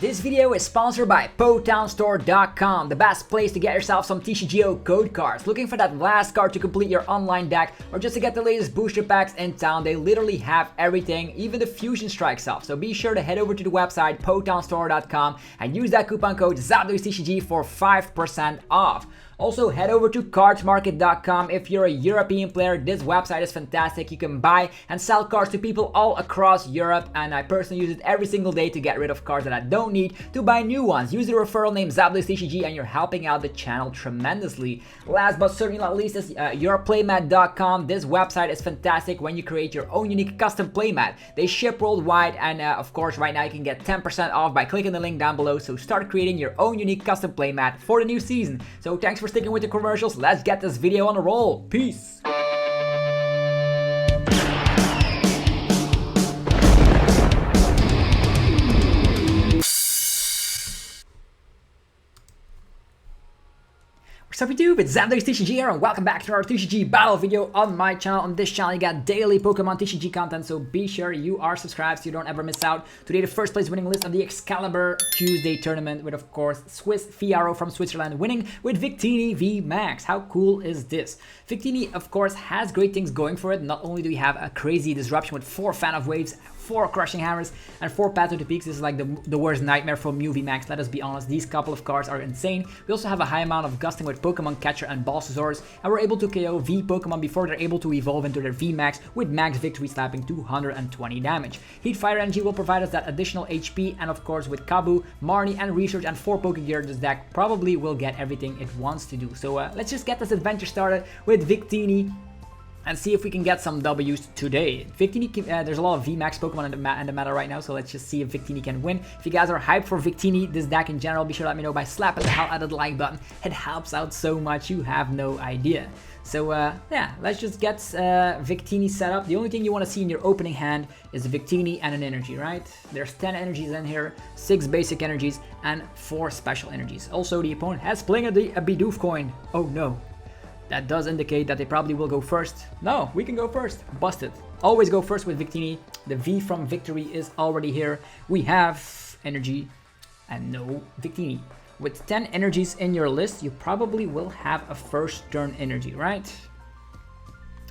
This video is sponsored by PotownStore.com, the best place to get yourself some TCGO code cards. Looking for that last card to complete your online deck or just to get the latest booster packs in town, they literally have everything, even the Fusion Strike stuff. So be sure to head over to the website PotownStore.com and use that coupon code ZapDoesTCG for 5% off. Also, head over to cardsmarket.com if you're a European player. This website is fantastic. You can buy and sell cards to people all across Europe, and I personally use it every single day to get rid of cards that I don't need to buy new ones. Use the referral name ZapDoesTCG and you're helping out the channel tremendously. Last but certainly not least is yourplaymat.com. This website is fantastic when you create your own unique custom playmat. They ship worldwide, and of course right now you can get 10% off by clicking the link down below. So start creating your own unique custom playmat for the new season. So thanks for sticking with the commercials. Let's get this video on the roll. Peace. What's up YouTube, it's ZapDoesTCG here and welcome back to our TCG battle video on my channel. On this channel you got daily Pokemon TCG content, so be sure you are subscribed so you don't ever miss out. Today the first place winning list of the Excalibur Tuesday tournament with of course SwissFiaro from Switzerland winning with Victini VMAX. How cool is this? Victini of course has great things going for it. Not only do we have a crazy disruption with 4 Fan of Waves, 4 Crushing Hammers, and 4 Path to the Peaks. This is like the worst nightmare for Mew VMAX, let us be honest. These couple of cards are insane. We also have a high amount of gusting with Pokemon Catcher and Balsasaurus, and we're able to KO V Pokemon before they're able to evolve into their VMAX with max victory slapping 220 damage. Heat Fire Energy will provide us that additional HP, and of course with Kabu, Marnie, and Research and 4 Pokegear, this deck probably will get everything it wants to do. So let's just get this adventure started with Victini and see if we can get some W's today. Victini, there's a lot of VMAX Pokemon in the meta right now, so let's just see if Victini can win. If you guys are hyped for Victini, this deck in general, be sure to let me know by slapping the hell out of the like button. It helps out so much, you have no idea. So yeah, let's just get Victini set up. The only thing you want to see in your opening hand is a Victini and an energy, right? There's 10 energies in here, 6 basic energies, and 4 special energies. Also, the opponent has playing a Bidoof coin. Oh no. That does indicate that they probably will go first. No, we can go first. Busted. Always go first with Victini. The V from Victory is already here. We have energy and no Victini. With 10 energies in your list, you probably will have a first turn energy, right?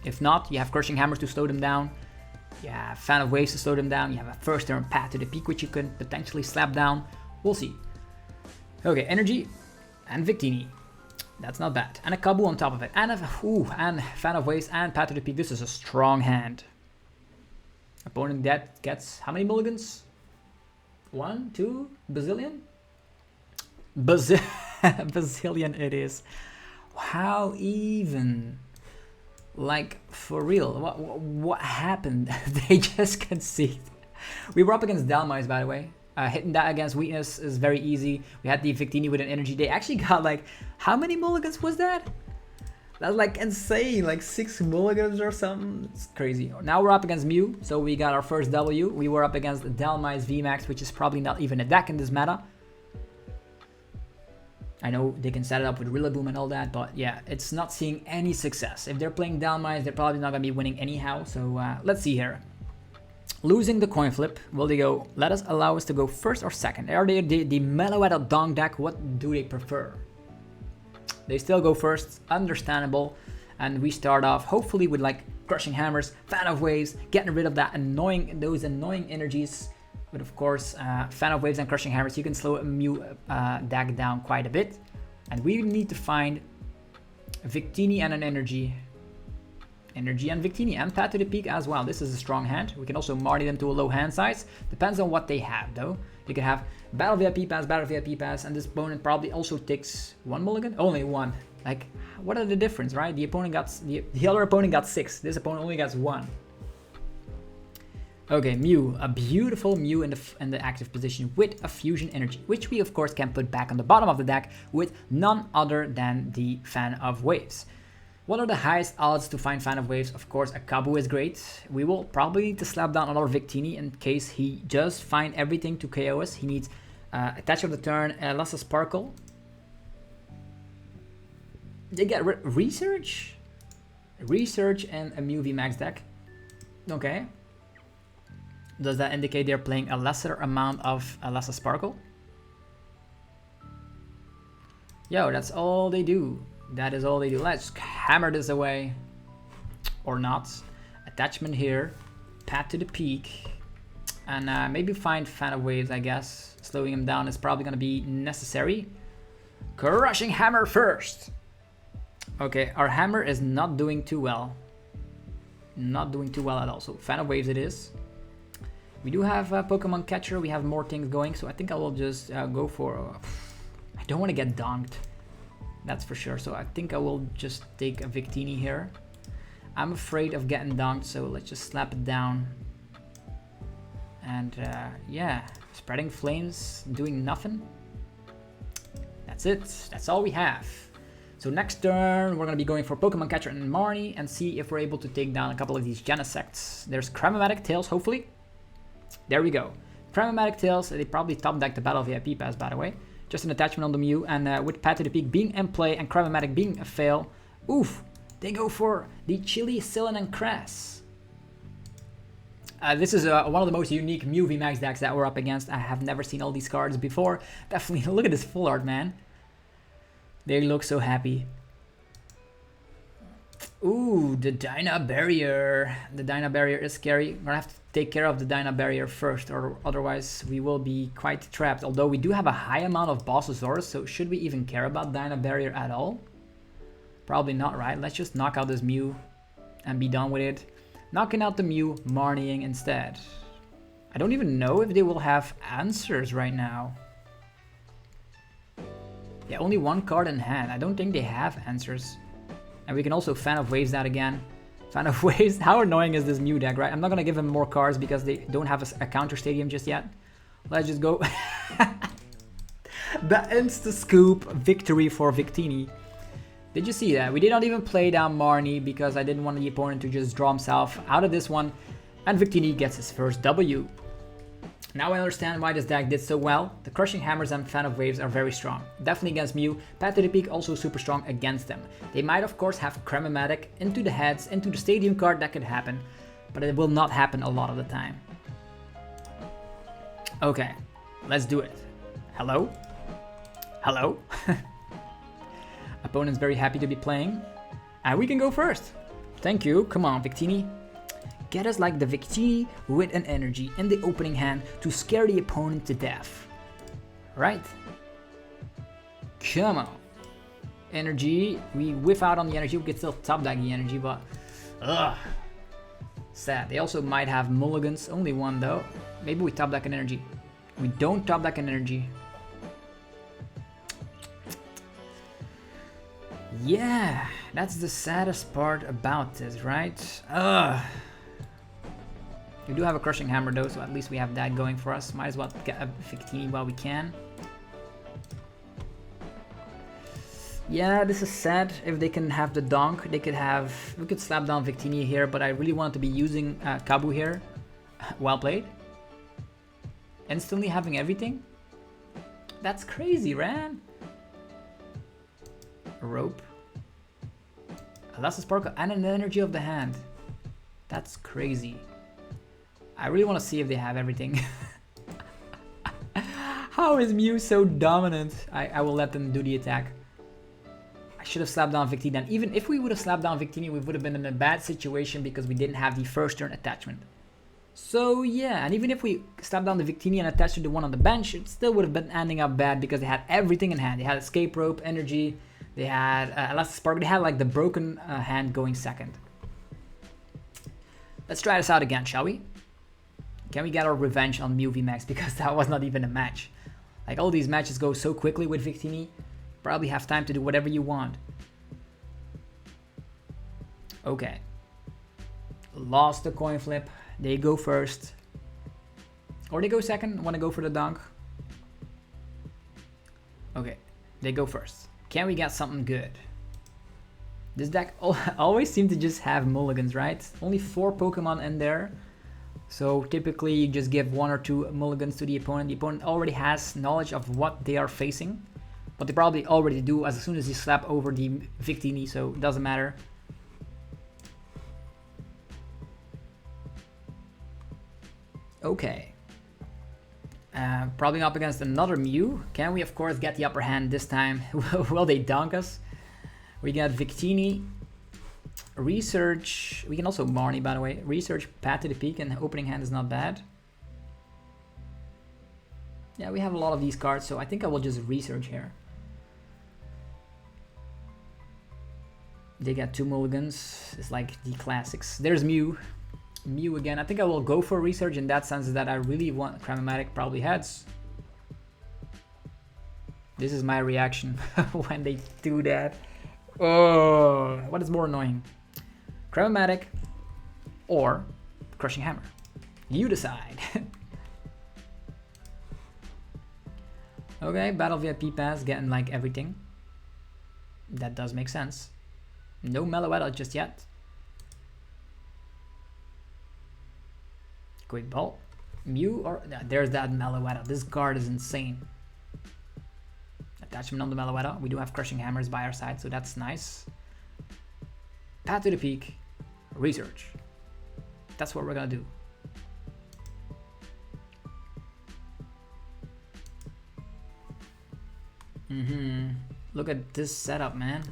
If not, you have Crushing Hammers to slow them down. You have Fan of Waves to slow them down. You have a first turn Path to the Peak, which you can potentially slap down. We'll see. Okay, energy and Victini. That's not bad. And a Kabu on top of it. And and Fan of Waves and Path to the Peak. This is a strong hand. Opponent that gets how many mulligans? 1, 2, bazillion? Bazillion it is. How even? Like, for real. What happened? They just conceded. We were up against Dhelmise, by the way. Hitting that against weakness is very easy. We had the Victini with an energy. They actually got like, how many mulligans was that? That's like insane, like 6 mulligans or something. It's crazy. Now we're up against Mew, so we got our first W. We were up against Dhelmise VMAX, which is probably not even a deck in this meta. I know they can set it up with Rillaboom and all that, but yeah, it's not seeing any success. If they're playing Dhelmise, they're probably not going to be winning anyhow, so let's see here. Losing the coin flip, will they go, let us allow us to go first or second? Are they the Meloetta Dong deck? What do they prefer? They still go first, understandable. And we start off hopefully with like Crushing Hammers, Fan of Waves, getting rid of those annoying energies. But of course, Fan of Waves and Crushing Hammers, you can slow a Mew deck down quite a bit. And we need to find Victini and an energy. Energy and Victini and Path to the Peak as well. This is a strong hand. We can also Marty them to a low hand size. Depends on what they have though. They can have Battle VIP Pass, and this opponent probably also takes 1 mulligan. Only 1. Like, what are the difference, right? The opponent got the other opponent got 6. This opponent only gets 1. Okay, Mew, a beautiful Mew in the active position with a fusion energy, which we of course can put back on the bottom of the deck with none other than the Fan of Waves. What are the highest odds to find Fan of Waves? Of course, a Kabu is great. We will probably need to slap down another Victini in case he does find everything to KO us. He needs Attach of the Turn, Lassa Sparkle. They get Research? Research and a Mew VMAX deck. Okay. Does that indicate they're playing a lesser amount of Lassa Sparkle? Yo, that's all they do. That is all they do. Let's hammer this away. Or not. Attachment here. Pat to the peak. And maybe find Fan of Waves, I guess. Slowing him down is probably going to be necessary. Crushing Hammer first. Okay, our hammer is not doing too well. Not doing too well at all. So Fan of Waves it is. We do have Pokemon Catcher. We have more things going. So I think I will just go for... I don't want to get donked. That's for sure. So I think I will just take a Victini here. I'm afraid of getting donked. So let's just slap it down. And yeah, spreading flames, doing nothing. That's it. That's all we have. So next turn, we're going to be going for Pokemon Catcher and Marnie and see if we're able to take down a couple of these Genesects. There's Cramomatic Tails, hopefully. There we go. Cramomatic Tails, they probably top deck the Battle VIP pass, by the way. Just an attachment on the Mew, and with Pat to the Peak being in play and Cramomatic being a fail, oof, they go for the Chili, Cylon, and Crass. This is one of the most unique Mew VMAX decks that we're up against. I have never seen all these cards before. Definitely, look at this full art, man. They look so happy. Ooh, the Dyna Barrier. The Dyna Barrier is scary. We're gonna have to take care of the Dyna Barrier first, or otherwise we will be quite trapped. Although we do have a high amount of Bossasaurus, so should we even care about Dyna Barrier at all? Probably not, right? Let's just knock out this Mew and be done with it. Knocking out the Mew, Marnieing instead. I don't even know if they will have answers right now. Yeah, only one card in hand. I don't think they have answers. And we can also Fan of Waves that again. Fan of Waves. How annoying is this Mew deck, right? I'm not going to give them more cards because they don't have a counter stadium just yet. Let's just go. The insta-scoop victory for Victini. Did you see that? We did not even play down Marnie because I didn't want the opponent to just draw himself out of this one. And Victini gets his first W. Now I understand why this deck did so well. The Crushing Hammers and Fan of Waves are very strong. Definitely against Mew. Pat to the Peak also super strong against them. They might of course have Cramomatic into the heads, into the stadium card, that could happen. But it will not happen a lot of the time. Okay, let's do it. Hello? Hello? Opponent's very happy to be playing. And we can go first. Thank you. Come on, Victini. Get us like the Victini with an energy in the opening hand to scare the opponent to death. Right? Come on. Energy. We whiff out on the energy. We can still top deck the energy, but... Ugh. Sad. They also might have mulligans. Only one though. Maybe we top deck an energy. We don't top deck an energy. Yeah, that's the saddest part about this, right? Ugh. We do have a Crushing Hammer though, so at least we have that going for us. Might as well get a Victini while we can. Yeah, this is sad. If they can have the donk, they could have... We could slap down Victini here, but I really wanted to be using Kabu here. Well played. Instantly having everything? That's crazy, man. A rope. A Last Sparkle and an energy of the hand. That's crazy. I really want to see if they have everything. How is Mew so dominant? I will let them do the attack. I should have slapped down Victini then. Even if we would have slapped down Victini, we would have been in a bad situation because we didn't have the first turn attachment. So yeah, and even if we slapped down the Victini and attached to the one on the bench, it still would have been ending up bad because they had everything in hand. They had Escape Rope, Energy, they had Elastic Spark, they had like the broken hand going second. Let's try this out again, shall we? Can we get our revenge on Mew VMAX, because that was not even a match. Like all these matches go so quickly with Victini, probably have time to do whatever you want. Okay. Lost the coin flip. They go first. Or they go second. Want to go for the dunk? Okay. They go first. Can we get something good? This deck always seems to just have mulligans, right? Only 4 Pokemon in there. So typically you just give 1 or 2 mulligans to the opponent. The opponent already has knowledge of what they are facing. But they probably already do as soon as you slap over the Victini, so it doesn't matter. Okay. Probably up against another Mew. Can we, of course, get the upper hand this time? Will they dunk us? We got Victini. Research. We can also Marnie, by the way. Research, Path to the Peak, and opening hand is not bad. Yeah, we have a lot of these cards, so I think I will just research here. They got 2 mulligans. It's like the classics. There's Mew. Mew again. I think I will go for research in that sense that I really want Chromatic, probably heads. This is my reaction when they do that. Oh, what is more annoying? Chromatic or Crushing Hammer? You decide. Okay, Battle VIP pass, getting like everything. That does make sense. No Meloetta just yet. Quick ball. Mew or there's that Meloetta. This card is insane. Attachment on the Meloetta. We do have Crushing Hammers by our side, so that's nice. Path to the Peak. Research. That's what we're gonna do. Look at this setup, man.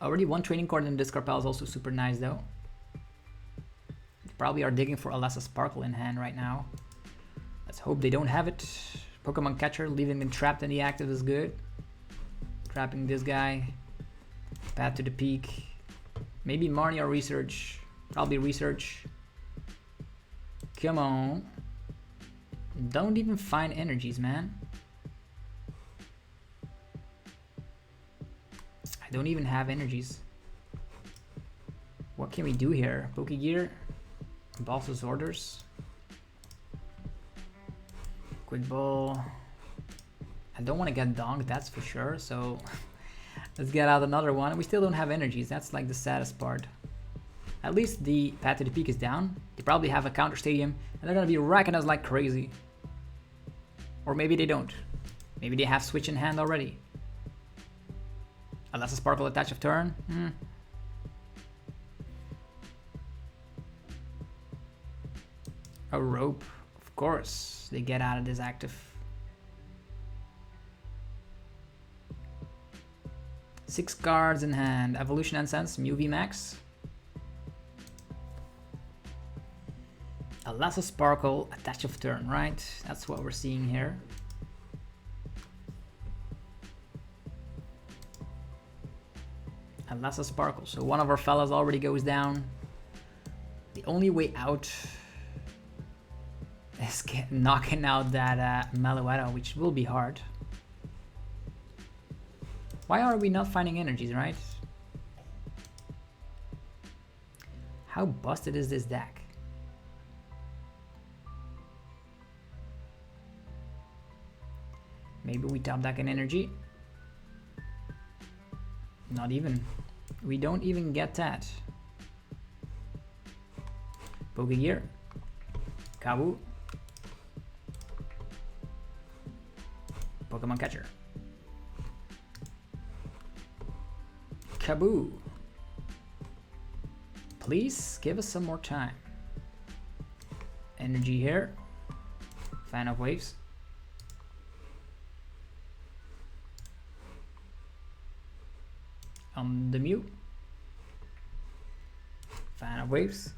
Already one training card in this Carpel is also super nice though. Probably are digging for Alessa Sparkle in hand right now. Let's hope they don't have it. Pokemon Catcher, leaving them trapped in the active is good. Trapping this guy. Path to the Peak. Maybe Marnie or Research. Probably Research. Come on. Don't even find energies, man. I don't even have energies. What can we do here? Pokegear. Boss's orders. Quick ball. I don't want to get donked, that's for sure. So let's get out another one. We still don't have energies. That's like the saddest part. At least the Path to the Peak is down. They probably have a counter stadium and they're gonna be racking us like crazy. Or maybe they don't. Maybe they have switch in hand already. Unless a Sparkle attach of turn. A rope, of course. They get out of this active. 6 cards in hand. Evolution Incense, Mew VMAX. Alessa Sparkle, attach of turn, right? That's what we're seeing here. Alessa Sparkle. So one of our fellas already goes down. The only way out is knocking out that Meloetta, which will be hard. Why are we not finding energies, right? How busted is this deck? Maybe we top deck an energy. Not even. We don't even get that. Pokegear. Kabu. Pokemon Catcher. Kaboo. Please give us some more time. Energy here. Fan of Waves. On the Mew. Fan of Waves.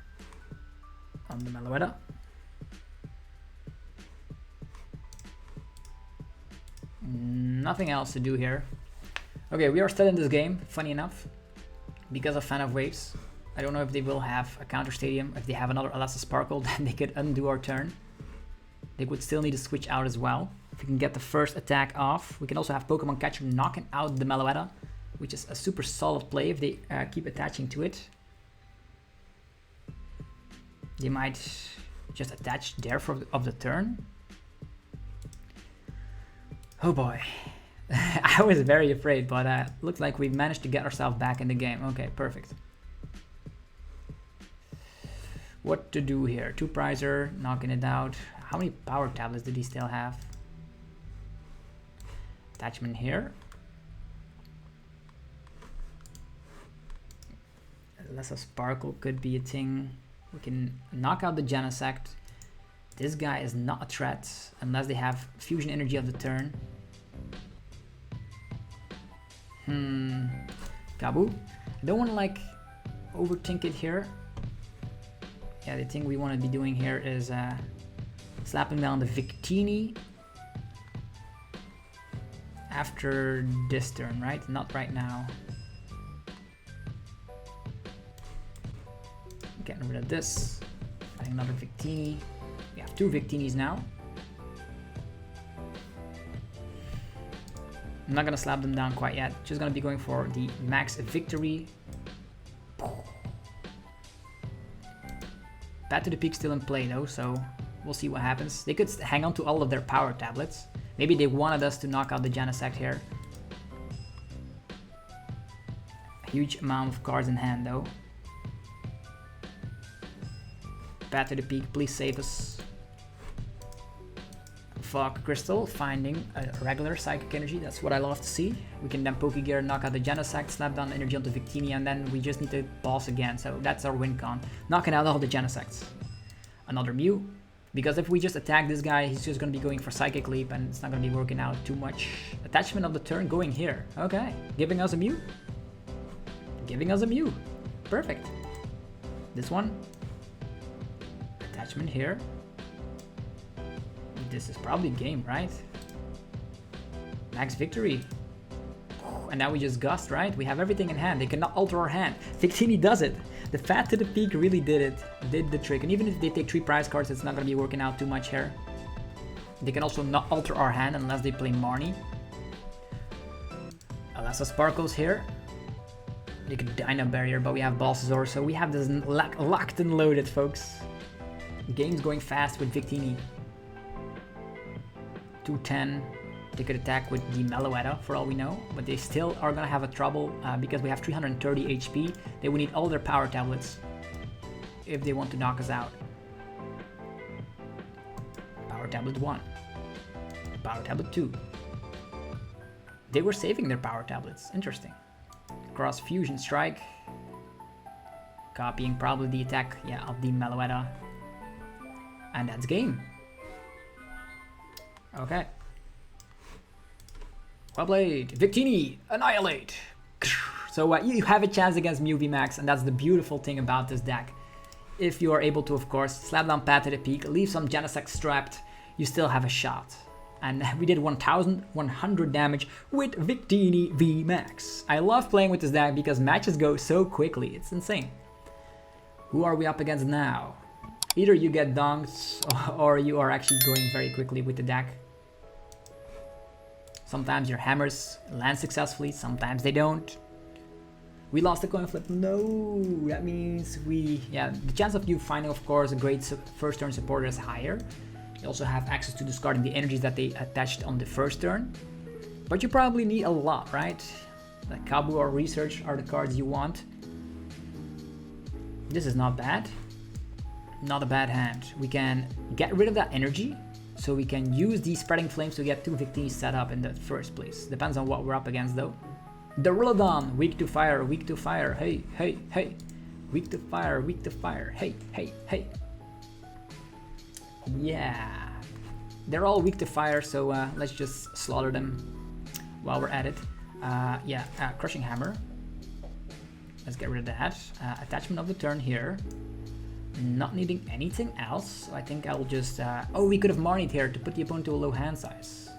On the Meloetta. Nothing else to do here. Okay, we are still in this game, funny enough, because of Fan of Waves. I don't know if they will have a counter stadium. If they have another Alessa Sparkle, then they could undo our turn. They would still need to switch out as well. If we can get the first attack off, we can also have Pokemon Catcher knocking out the Meloetta, which is a super solid play if they keep attaching to it. They might just attach there of the turn. Oh boy. I was very afraid, but looks like we managed to get ourselves back in the game. Okay, perfect. What to do here? 2 Prizer, knocking it out. How many power tablets did he still have? Attachment here. Alessa Sparkle could be a thing. We can knock out the Genesect. This guy is not a threat unless they have fusion energy of the turn. Kabu. I don't want to like overthink it here. Yeah, the thing we want to be doing here is slapping down the Victini after this turn, right? Not right now. Getting rid of this. Adding another Victini. We have 2 Victinis now. I'm not gonna slap them down quite yet. Just gonna be going for the max victory. Bat to the Peak still in play though, so we'll see what happens. They could hang on to all of their power tablets. Maybe they wanted us to knock out the Genesect here. A huge amount of cards in hand though. Bat to the Peak, please save us. Fog Crystal, finding a regular Psychic Energy, that's what I love to see. We can then Pokegear, knock out the Genesect, slap down energy onto Victini, and then we just need to boss again, so that's our win con. Knocking out all the Genesects. Another Mew, because if we just attack this guy, he's just going to be going for Psychic Leap, and it's not going to be working out too much. Attachment of the turn going here. Okay, giving us a Mew. Giving us a Mew. Perfect. This one. Attachment here. This is probably game, right? Max victory. And now we just gust, right? We have everything in hand. They cannot alter our hand. Victini does it. The Fat to the Peak really did it. Did the trick. And even if they take 3 prize cards, it's not going to be working out too much here. They can also not alter our hand unless they play Marnie. Alessa Sparkles here. They could Dino Barrier, but we have Balsazor, so we have this locked and loaded, folks. The game's going fast with Victini. 210. They could attack with the Meloetta for all we know, but they still are gonna have a trouble because we have 330 HP. They will need all their power tablets if they want to knock us out. Power tablet 1. Power tablet 2. They were saving their power tablets. Interesting. Cross Fusion Strike. Copying probably the attack, of the Meloetta. And that's game. Okay. Well played. Victini, annihilate. So you have a chance against Mew VMAX, and that's the beautiful thing about this deck. If you are able to, of course, slap down Pat to the Peak, leave some Genesect strapped, you still have a shot. And we did 1100 damage with Victini VMAX. I love playing with this deck because matches go so quickly. It's insane. Who are we up against now? Either you get dunked or you are actually going very quickly with the deck. Sometimes your hammers land successfully, sometimes they don't. We lost the coin flip. No, that means the chance of you finding, of course, a great first turn supporter is higher. You also have access to discarding the energies that they attached on the first turn. But you probably need a lot, right? Like Kabu or Research are the cards you want. This is not bad. Not a bad hand. We can get rid of that energy, so we can use these Spreading Flames to get 2 Victinis set up in the first place. Depends on what we're up against though. Duraludon, weak to fire, weak to fire. Hey, hey, hey. Weak to fire, weak to fire. Hey, hey, hey. Yeah. They're all weak to fire, so let's just slaughter them while we're at it. Crushing Hammer. Let's get rid of that. Attachment of the turn here. Not needing anything else, so I think I'll just... oh, we could have Marnied here to put the opponent to a low hand size.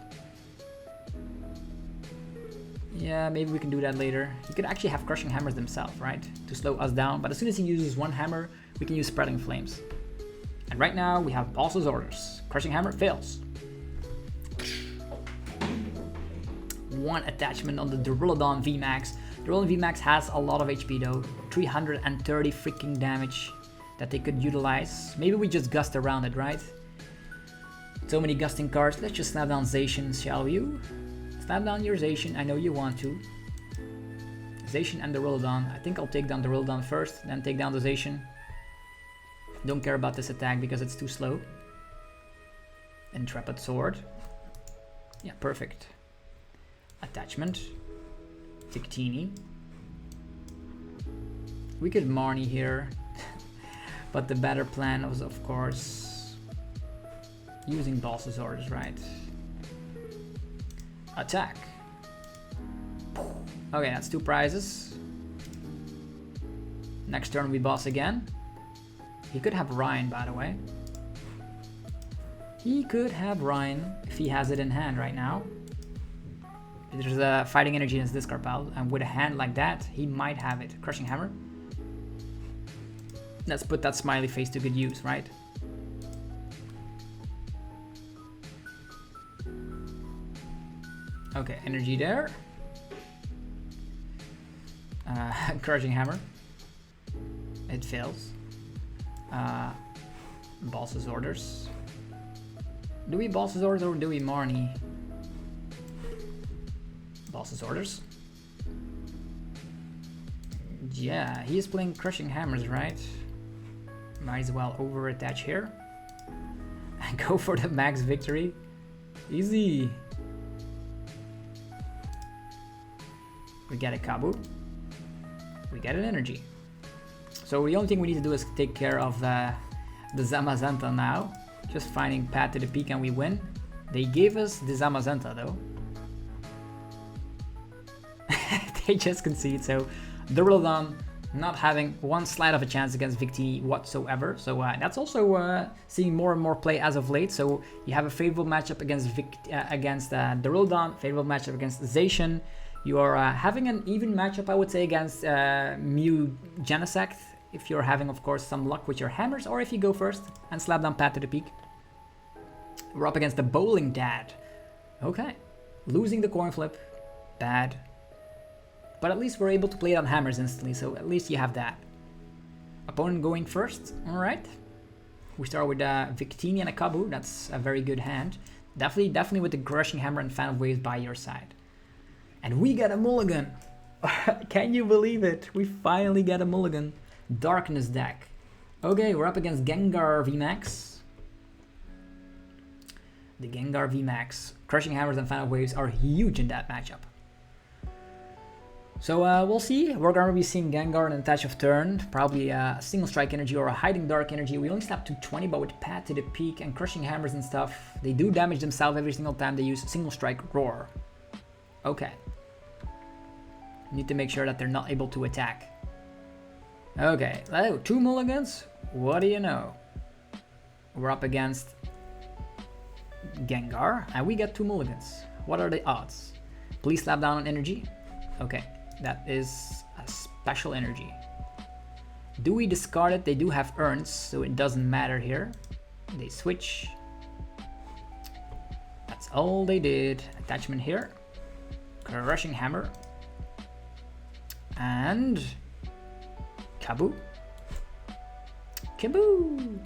Yeah, maybe we can do that later. You could actually have Crushing Hammers themselves, right? To slow us down, but as soon as he uses one hammer, we can use Spreading Flames. And right now, we have Boss's orders. Crushing Hammer fails. One attachment on the Duraludon VMAX. Duraludon VMAX has a lot of HP though. 330 freaking damage that they could utilize. Maybe we just gust around it, right? So many gusting cards. Let's just snap down Zacian, shall you? Snap down your Zacian. I know you want to. Zacian and the Duraludon. I think I'll take down the Duraludon first, then take down the Zacian. Don't care about this attack because it's too slow. Intrepid Sword. Yeah, perfect. Attachment. Victini. We could Marnie here. But the better plan was, of course, Using boss's orders, right? Attack. Okay, that's 2 prizes. Next turn we boss again. He could have Ryan, by the way. He could have Ryan if he has it in hand right now. There's a fighting energy in his discard pile, and with a hand like that, he might have it. Crushing Hammer. Let's put that smiley face to good use, right? Okay, energy there. Crushing Hammer. It fails. Boss's orders. Do we boss's orders or do we Marnie? Boss's orders. Yeah, he's playing Crushing Hammers, right? Might as well over attach here. And go for the max victory. Easy. We get a Kabu. We get an energy. So the only thing we need to do is take care of the Zamazenta now. Just finding Path to the Peak and we win. They gave us the Zamazenta though. They just concede, so Duraludon not having one slight of a chance against Victini whatsoever. So that's also seeing more and more play as of late. So you have a favorable matchup against Duraludon, favorable matchup against Zacian. You are having an even matchup, I would say, against Mew Genesect, if you're having, of course, some luck with your hammers, or if you go first and slap down Path to the Peak. We're up against the Bowling Dad. Okay, losing the coin flip, bad. But at least we're able to play it on hammers instantly, so at least you have that. Opponent going first, alright. We start with Victini and a Kabu, that's a very good hand. Definitely with the Crushing Hammer and Fan of Waves by your side. And we get a mulligan. Can you believe it? We finally get a mulligan. Darkness deck. Okay, we're up against Gengar VMAX. The Gengar VMAX. Crushing Hammers and Fan of Waves are huge in that matchup. So we'll see. We're going to be seeing Gengar in an attach of turn. Probably a single strike energy or a hiding dark energy. We only slap 220, but with Path to the Peak and Crushing Hammers and stuff, they do damage themselves every single time they use single strike roar. Okay. Need to make sure that they're not able to attack. Okay, oh, 2 mulligans? What do you know? We're up against Gengar, and we get 2 mulligans. What are the odds? Please slap down on energy. Okay, that is a special energy. Do we discard it? They do have urns, so it doesn't matter here. They switch. That's all they did. Attachment here. Crushing Hammer. And Kabu. Kaboo!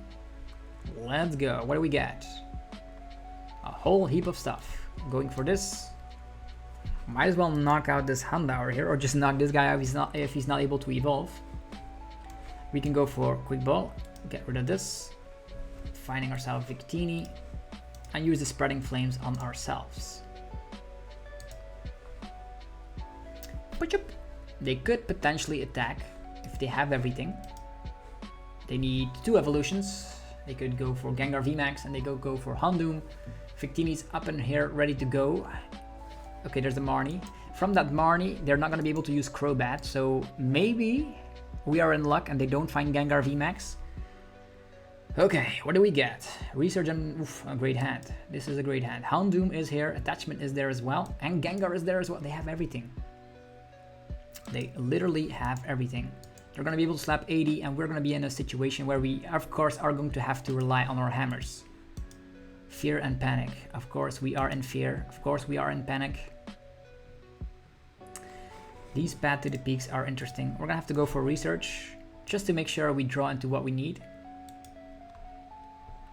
Let's go. What do we get? A whole heap of stuff. Going for this. Might as well knock out this Houndour here, or just knock this guy out if he's not able to evolve. We can go for Quick Ball. Get rid of this. Finding ourselves Victini. And use the Spreading Flames on ourselves. They could potentially attack if they have everything. They need 2 evolutions. They could go for Gengar VMAX and they go for Houndoom. Victini's up in here, ready to go. Okay, there's a Marnie. From that Marnie, they're not going to be able to use Crobat, so maybe we are in luck and they don't find Gengar VMAX. Okay, what do we get? Resurgent, oof, a great hand. This is a great hand. Houndoom is here, attachment is there as well, and Gengar is there as well. They have everything. They literally have everything. They're going to be able to slap 80, and we're going to be in a situation where we, of course, are going to have to rely on our hammers. Fear and panic. Of course, we are in fear. Of course, we are in panic. These Path to the Peaks are interesting. We're going to have to go for research, just to make sure we draw into what we need.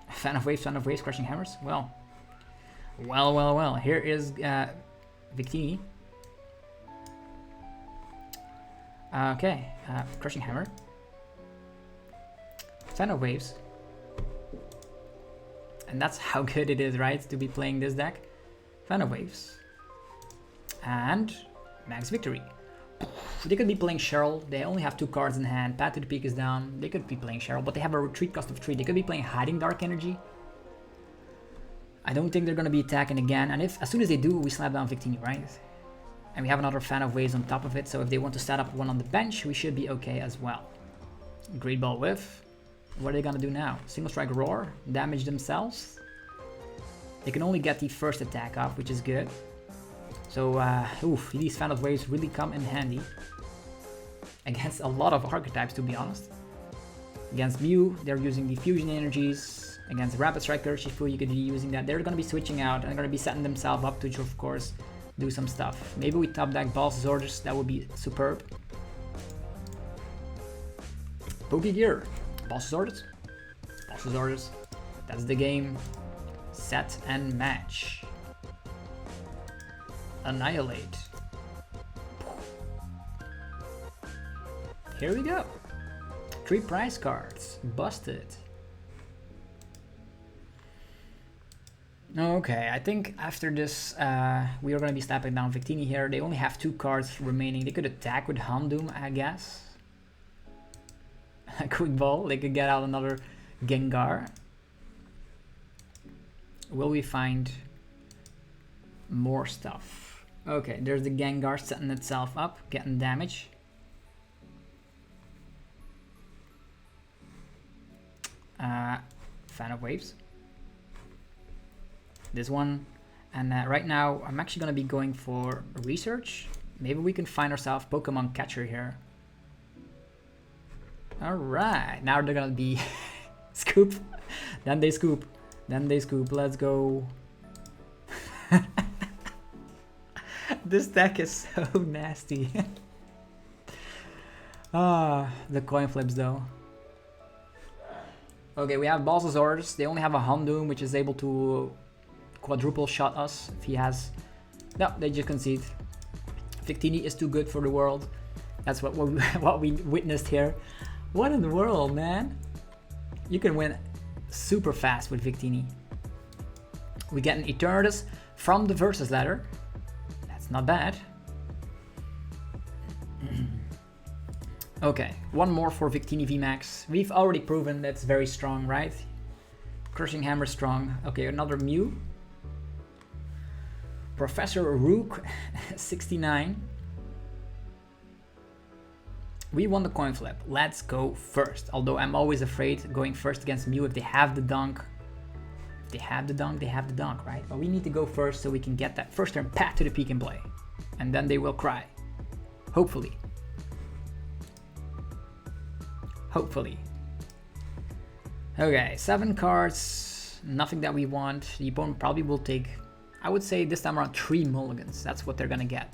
Fan of Waves, Crushing Hammers. Well. Here is Victini. Okay, Crushing Hammer. Fan of Waves. And that's how good it is, right, to be playing this deck. Fan of Waves. And Max Victory. They could be playing Cheryl. They only have 2 cards in hand. Path to the Peak is down. They could be playing Cheryl, but they have a retreat cost of 3. They could be playing Hiding Dark Energy. I don't think they're gonna be attacking again, and if as soon as they do, we slap down Victini, right? And we have another fan of waves on top of it, so if they want to set up one on the bench, we should be okay as well. Great Ball Whiff. What are they gonna do now? Single Strike Roar, damage themselves. They can only get the first attack off, which is good. So, oof, these fan of waves really come in handy. Against a lot of archetypes, to be honest. Against Mew, they're using the fusion energies. Against Rapid Striker, Shifu, you could be using that. They're gonna be switching out and gonna be setting themselves up to, of course, do some stuff. Maybe we top deck Balls Orders, that would be superb. Pokegear. Balls Orders. Balls Orders. That's the game. Set and match. Annihilate. Here we go. 3 prize cards. Busted. Okay, I think after this, we are going to be slapping down Victini here. They only have 2 cards remaining. They could attack with Houndoom, I guess. A quick ball. They could get out another Gengar. Will we find more stuff? Okay, there's the Gengar setting itself up, getting damage. Fan of waves. This one. And right now, I'm actually going to be going for research. Maybe we can find ourselves Pokemon Catcher here. Alright, now they're going to be scoop. Then they scoop. Then they scoop. Let's go. This deck is so nasty. The coin flips though. Okay, we have Balls Orders. They only have a Houndoom, which is able to quadruple shot us if he has... No, they just concede. Victini is too good for the world. That's what we witnessed here. What in the world, man? You can win super fast with Victini. We get an Eternatus from the Versus ladder. That's not bad. Okay, one more for Victini VMAX. We've already proven that's very strong, right? Crushing Hammer strong. Okay, another Mew. Professor Rook, 69. We won the coin flip. Let's go first. Although I'm always afraid going first against Mew if they have the dunk. If they have the dunk, they have the dunk, right? But we need to go first so we can get that first turn path to the peak and play. And then they will cry. Hopefully. Hopefully. Okay, 7 cards. Nothing that we want. The opponent probably will take, I would say this time around, 3 mulligans. That's what they're gonna get.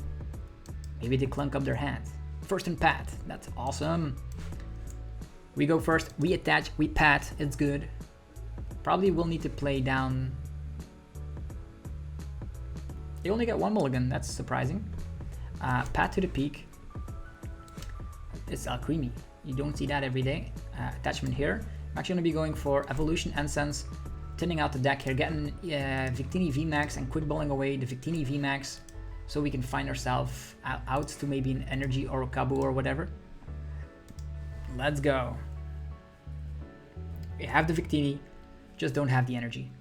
Maybe they clunk up their hand. First and pat. That's awesome. We go first. We attach. We pat. It's good. Probably will need to play down. They only get 1 mulligan. That's surprising. Pat to the peak. It's Alcremie. You don't see that every day. Attachment here. I'm actually going to be going for Evolution Essence. Thinning out the deck here. Getting Victini VMAX and quick balling away the Victini VMAX. So we can find ourselves out to maybe an Energy or a Kabu or whatever. Let's go. We have the Victini. Just don't have the Energy.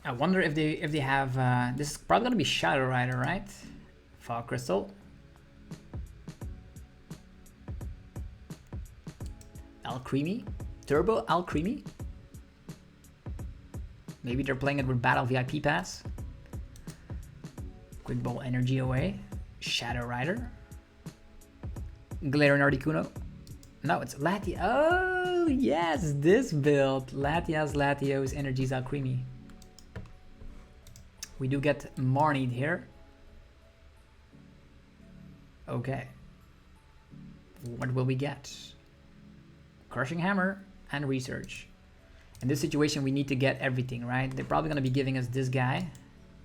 I wonder if they have... this is probably going to be Shadow Rider, right? Fog Crystal. Alcremie. Turbo Alcremie. Maybe they're playing it with Battle VIP Pass. Quick Ball Energy away. Shadow Rider. Galarian Articuno. No, it's Latias. Oh, yes, this build. Latias, Latios, Energies, Alcremie. We do get Marnie here. Okay. What will we get? Crushing Hammer and Research. In this situation, we need to get everything, right? They're probably going to be giving us this guy.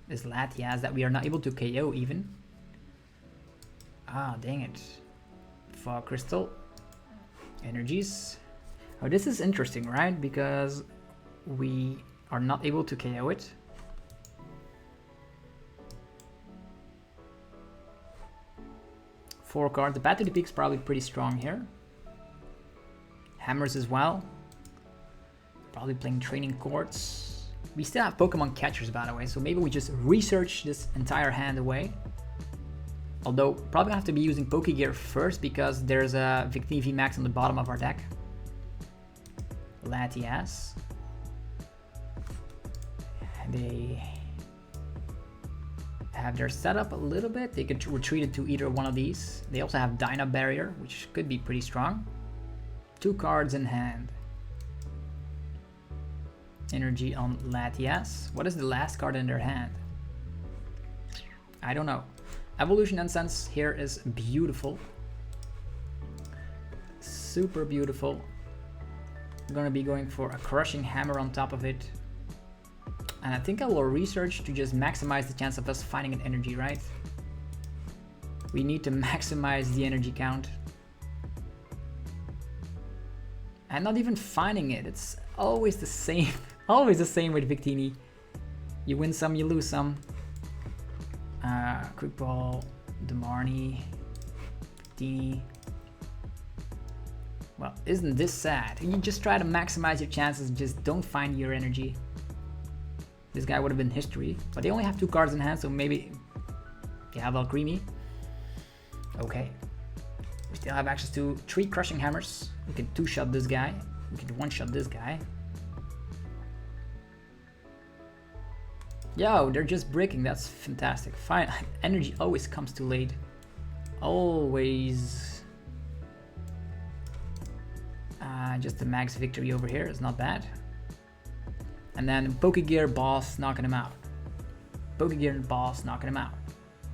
This Latias that we are not able to KO even. Ah, dang it. Fog Crystal. Energies. Oh, this is interesting, right? Because we are not able to KO it. Four cards. The Path to the Peak is probably pretty strong here. Hammers as well. Probably playing training courts. We still have Pokemon catchers, by the way, so maybe we just research this entire hand away. Although, probably gonna have to be using Pokegear first because there's a Victini VMAX on the bottom of our deck. Latias. They have their setup a little bit. They could retreat it to either one of these. They also have Dyna Barrier, which could be pretty strong. 2 cards in hand. Energy on Latias. What is the last card in their hand? I don't know. Evolution Incense here is beautiful. Super beautiful. I'm gonna be going for a Crushing Hammer on top of it. And I think I will research to just maximize the chance of us finding an energy, right? We need to maximize the energy count. And not even finding it. It's always the same. Always the same with Victini. You win some, you lose some. Quick Ball, the Marnie, Victini. Well, isn't this sad? You just try to maximize your chances, just don't find your energy. This guy would have been history, but they only have 2 cards in hand, so maybe they have Alcremie. Okay. We still have access to 3 Crushing Hammers. We can 2-shot this guy. We can 1-shot this guy. Yo, they're just breaking. That's fantastic. Fine. Energy always comes too late. Always. Just the max victory over here is not bad. And then Pokegear boss knocking him out. Pokegear boss knocking him out.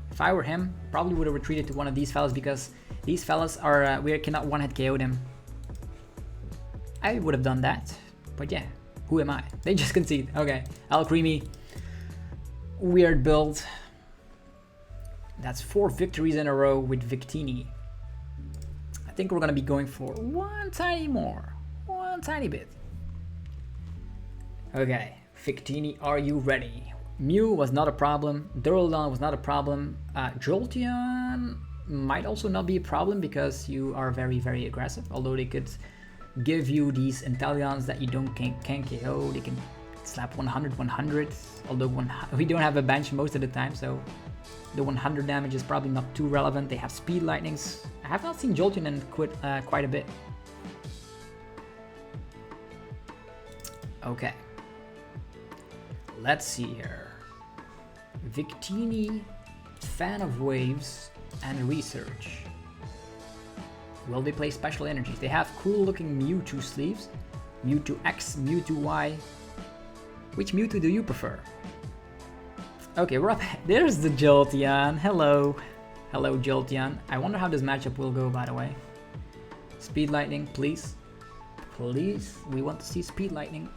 If I were him, probably would have retreated to one of these fellas because these fellas are we cannot one-hit KO them. I would have done that, but yeah, who am I? They just concede. Okay, Alcremie. Weird build. That's 4 victories in a row with Victini. I think we're gonna be going for one tiny bit. Okay, Victini, are you ready? Mew was not a problem. Duraludon was not a problem. Jolteon might also not be a problem because you are very, very aggressive. Although they could give you these Inteleons that you can't KO. They can slap 100. Although we don't have a bench most of the time, so the 100 damage is probably not too relevant. They have Speed Lightnings. I have not seen Jolteon in quite a bit. Okay. Let's see here. Victini, fan of waves and research. Will they play special energies? They have cool looking Mewtwo sleeves. Mewtwo X, Mewtwo Y. Which Mewtwo do you prefer? Okay, we're up. There's the Jolteon. Hello. Hello, Jolteon. I wonder how this matchup will go, by the way. Speed Lightning, please. Please. We want to see Speed Lightning.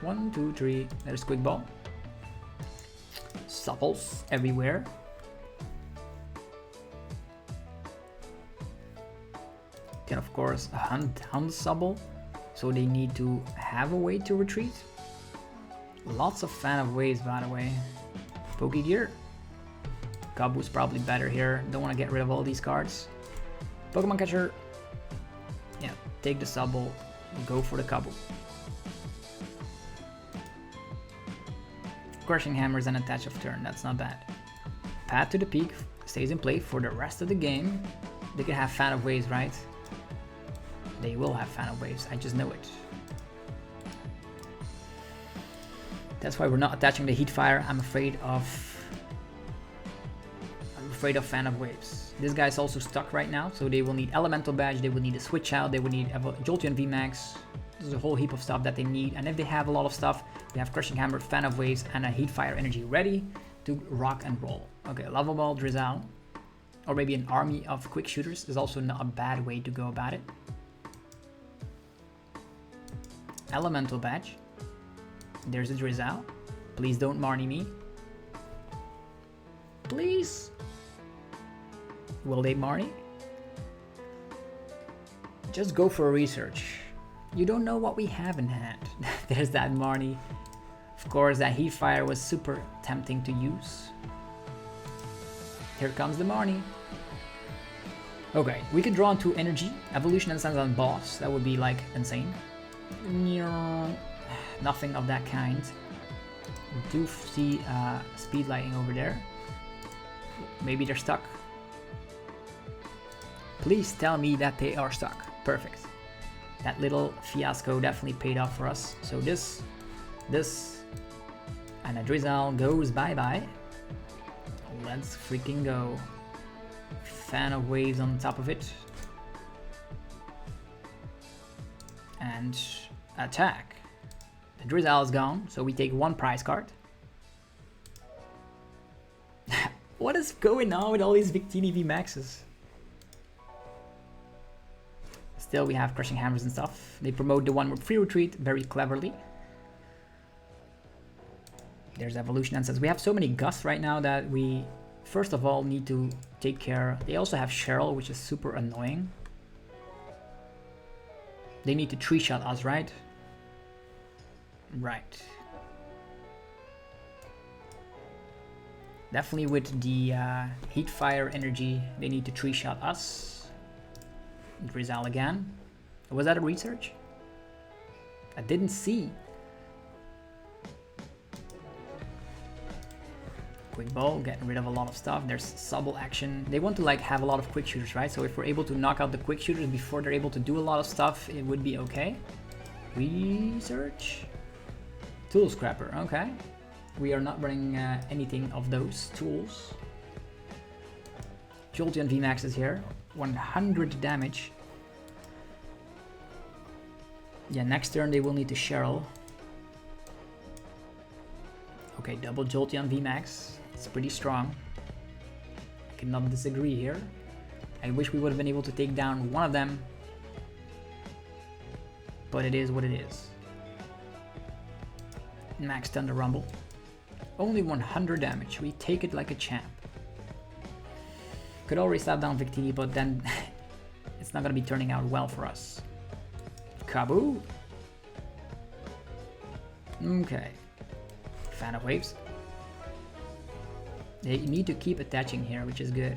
1, 2, 3. There's Quick Ball. Supples everywhere. Then, of course, a Hunt Supple. So they need to have a way to retreat. Lots of fan of waves, by the way. Pokegear. Kabu's probably better here. Don't want to get rid of all these cards. Pokemon Catcher. Yeah, take the Supple. Go for the Kabu. Crushing Hammers and attach of turn. That's not bad. Path to the Peak stays in play for the rest of the game. They can have fan of waves, right? They will have fan of waves. I just know it. That's why we're not attaching the Heat Fire. I'm afraid of fan of waves. This guy's also stuck right now, so they will need Elemental Badge, they will need a Switch Out, they will need Jolteon VMAX. There's a whole heap of stuff that they need, and if they have a lot of stuff, we have Crushing Hammer, Fan of Waves, and a Heat Fire energy ready to rock and roll. Okay, Lava Ball, Drizzle, or maybe an army of Quick Shooters is also not a bad way to go about it. Elemental Badge. There's a Drizzle. Please don't Marnie me. Please. Will they Marnie? Just go for a research. You don't know what we have in hand. There's that Marnie. Of course, that Heat Fire was super tempting to use. Here comes the Marnie. Okay, we could draw into energy. Evolution Incense on boss. That would be like insane. Nothing of that kind. We do see speed lightning over there. Maybe they're stuck. Please tell me that they are stuck. Perfect. That little fiasco definitely paid off for us. So this, and a Drizzle goes bye-bye. Let's freaking go. Fan of waves on top of it. And attack. The Drizzle is gone, so we take one prize card. What is going on with all these Victini VMAXs? Still, we have Crushing Hammers and stuff. They promote the one with free retreat very cleverly. There's Evolution Essence. We have so many Gusts right now that we, first of all, need to take care. They also have Cheryl, which is super annoying. They need to 3-shot us, right? Right. Definitely with the Heat Fire energy, they need to 3-shot us. Drizzle again. Was that a research? I didn't see. Quick Ball, getting rid of a lot of stuff. There's Subble action. They want to like have a lot of quick shooters, right? So if we're able to knock out the quick shooters before they're able to do a lot of stuff, it would be okay. Research. Tool Scrapper, okay. We are not running anything of those tools. Jolteon VMAX is here. 100 damage. Yeah, next turn they will need to Cheryl. Okay, double Jolteon VMAX. It's pretty strong. I cannot disagree here. I wish we would have been able to take down one of them. But it is what it is. Max Thunder Rumble. Only 100 damage. We take it like a champ. Could already slap down Victini, but then it's not going to be turning out well for us. Kaboo! Okay. Fan of Waves. They need to keep attaching here, which is good.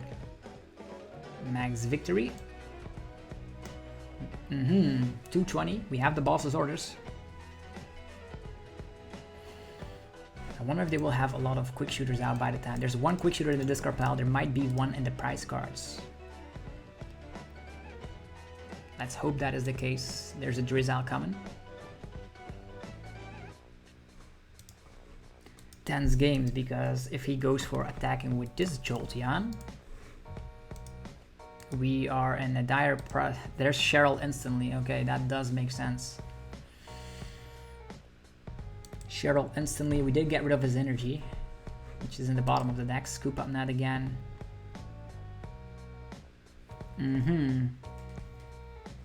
Max Victory. 220. We have the boss's orders. I wonder if they will have a lot of quick shooters out by the time. There's one quick shooter in the discard pile. There might be one in the prize cards. Let's hope that is the case. There's a Drizzle coming. Tense games, because if he goes for attacking with this Jolteon, we are in a dire there's Cheryl instantly. Okay, that does make sense. Cheryl instantly. We did get rid of his energy, which is in the bottom of the deck. Scoop up Nat again.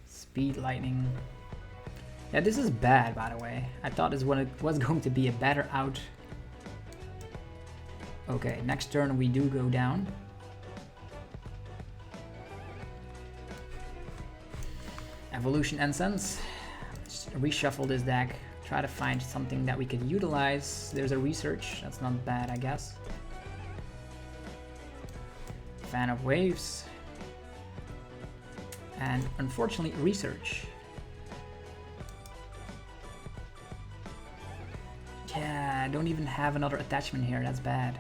Speed Lightning. Yeah, this is bad, by the way. I thought this one was going to be a better out. Okay, next turn we do go down. Evolution Incense. Let's reshuffle this deck. Try to find something that we could utilize. There's a Research. That's not bad, I guess. Fan of Waves. And unfortunately, Research. Yeah, I don't even have another attachment here. That's bad.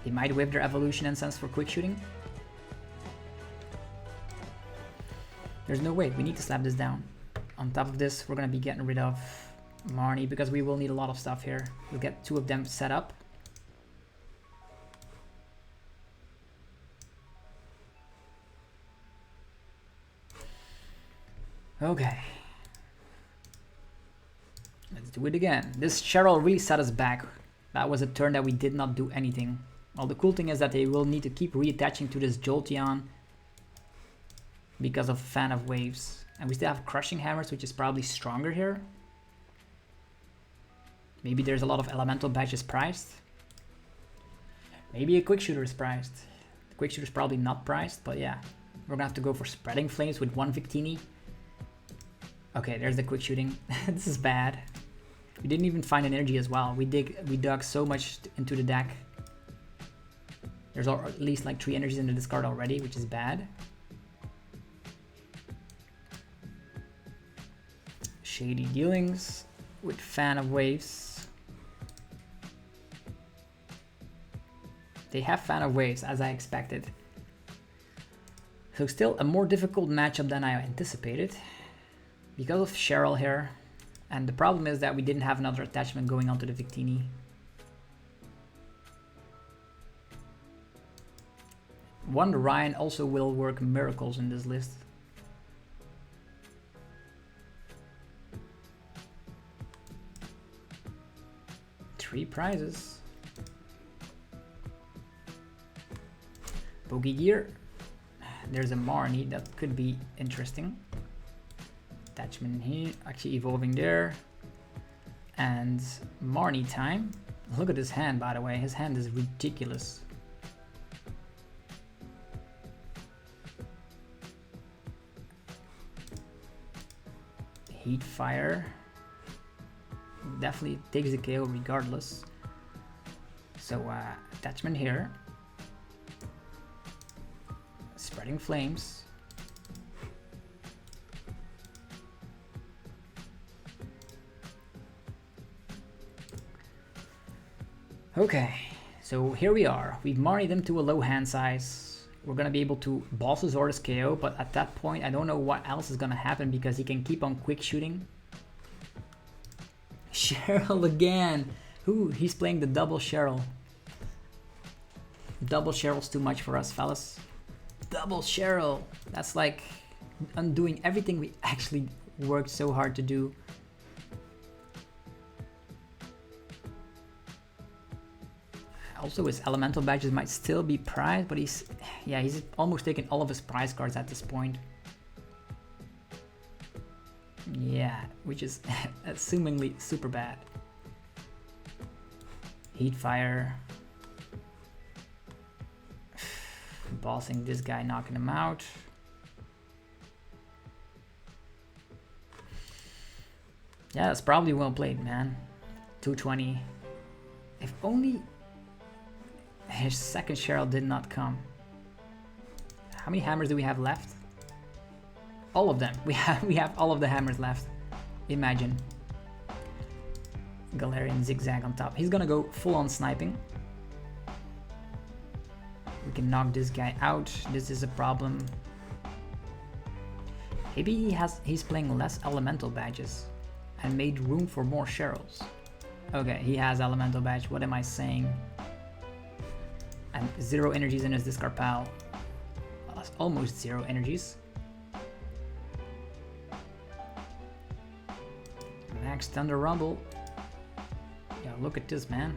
They might whip their Evolution Incense for quick shooting. There's no way. We need to slap this down. On top of this, we're going to be getting rid of Marnie because we will need a lot of stuff here. We'll get two of them set up. Okay. Let's do it again. This Cheryl really set us back. That was a turn that we did not do anything. Well, the cool thing is that they will need to keep reattaching to this Jolteon because of Fan of Waves. And we still have Crushing Hammers, which is probably stronger here. Maybe there's a lot of Elemental Badges priced. Maybe a Quick Shooter is priced. The Quick Shooter is probably not priced, but yeah. We're gonna have to go for Spreading Flames with one Victini. Okay, there's the Quick Shooting. This is bad. We didn't even find an energy as well. We dug so much into the deck. There's at least like 3 energies in the discard already, which is bad. Shady Dealings. with Fan of Waves. They have Fan of Waves, as I expected. So still a more difficult matchup than I anticipated because of Cheryl here. And the problem is that we didn't have another attachment going onto the Victini. Wonder Ryan also will work miracles in this list. Three prizes. Pokegear. There's a Marnie that could be interesting. Attachment here, actually evolving there. And Marnie time. Look at his hand, by the way. His hand is ridiculous. Heat Fire. Definitely takes the KO regardless. So attachment here. Spreading Flames. Okay, so here we are. We've Marnied him to a low hand size. We're gonna be able to boss his Orders KO, but at that point I don't know what else is gonna happen because he can keep on quick shooting. Cheryl again. Ooh, he's playing the double Cheryl. Double Cheryl's too much for us, fellas. Double Cheryl. That's like undoing everything we actually worked so hard to do. Also, his elemental badges might still be prized, but he's almost taken all of his prize cards at this point. Yeah, which is assumingly super bad. Heat Fire. Bossing this guy, knocking him out. Yeah, that's probably well played, man. 220. If only his second Cheryl did not come. How many hammers do we have left? All of them. We have all of the hammers left. Imagine. Galarian Zigzag on top. He's gonna go full on sniping. We can knock this guy out. This is a problem. Maybe he's playing less elemental badges and made room for more Cheryls. Okay, he has elemental badge. What am I saying? And 0 energies in his discard pile. Well, that's almost 0 energies. Max Thunder Rumble. Yeah, look at this, man.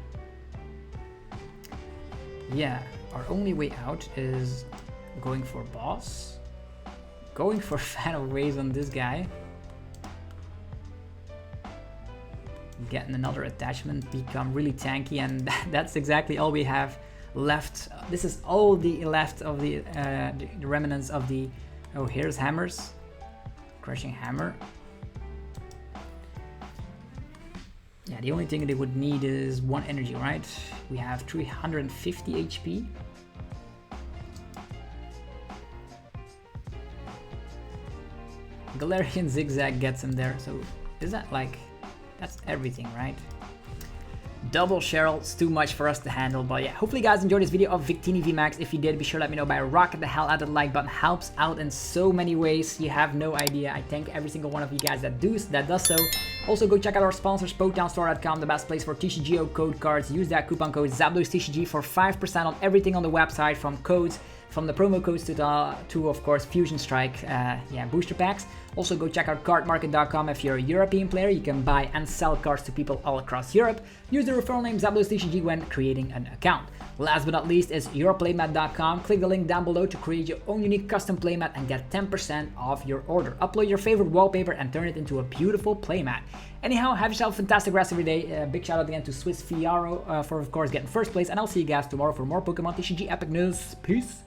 Yeah, our only way out is going for boss. Going for Fan of Waves on this guy. Getting another attachment, become really tanky, and that's exactly all we have left. This is all the left of the remnants of the... Oh, here's hammers. Crushing Hammer. Yeah, the only thing they would need is 1 energy, right? We have 350 HP. Galarian Zigzag gets him there, so is that like... That's everything, right? Double Cheryl's too much for us to handle, but yeah, hopefully you guys enjoyed this video of Victini VMAX. If you did, be sure to let me know by rocking the hell out of the like button. Helps out in so many ways, you have no idea. I thank every single one of you guys that does so. Also, go check out our sponsors, PoketownStore.com, the best place for TCGO code cards. Use that coupon code ZapDoseTCG for 5% on everything on the website, from codes, from the promo codes to of course Fusion Strike, booster packs. Also, go check out cardmarket.com. If you're a European player, you can buy and sell cards to people all across Europe. Use the referral name ZapDoseTCG when creating an account. Last but not least is yourplaymat.com. Click the link down below to create your own unique custom playmat and get 10% off your order. Upload your favorite wallpaper and turn it into a beautiful playmat. Anyhow, have yourself a fantastic rest of your day. Big shout out again to SwissFiaro for of course getting first place, and I'll see you guys tomorrow for more Pokemon TCG epic news. Peace.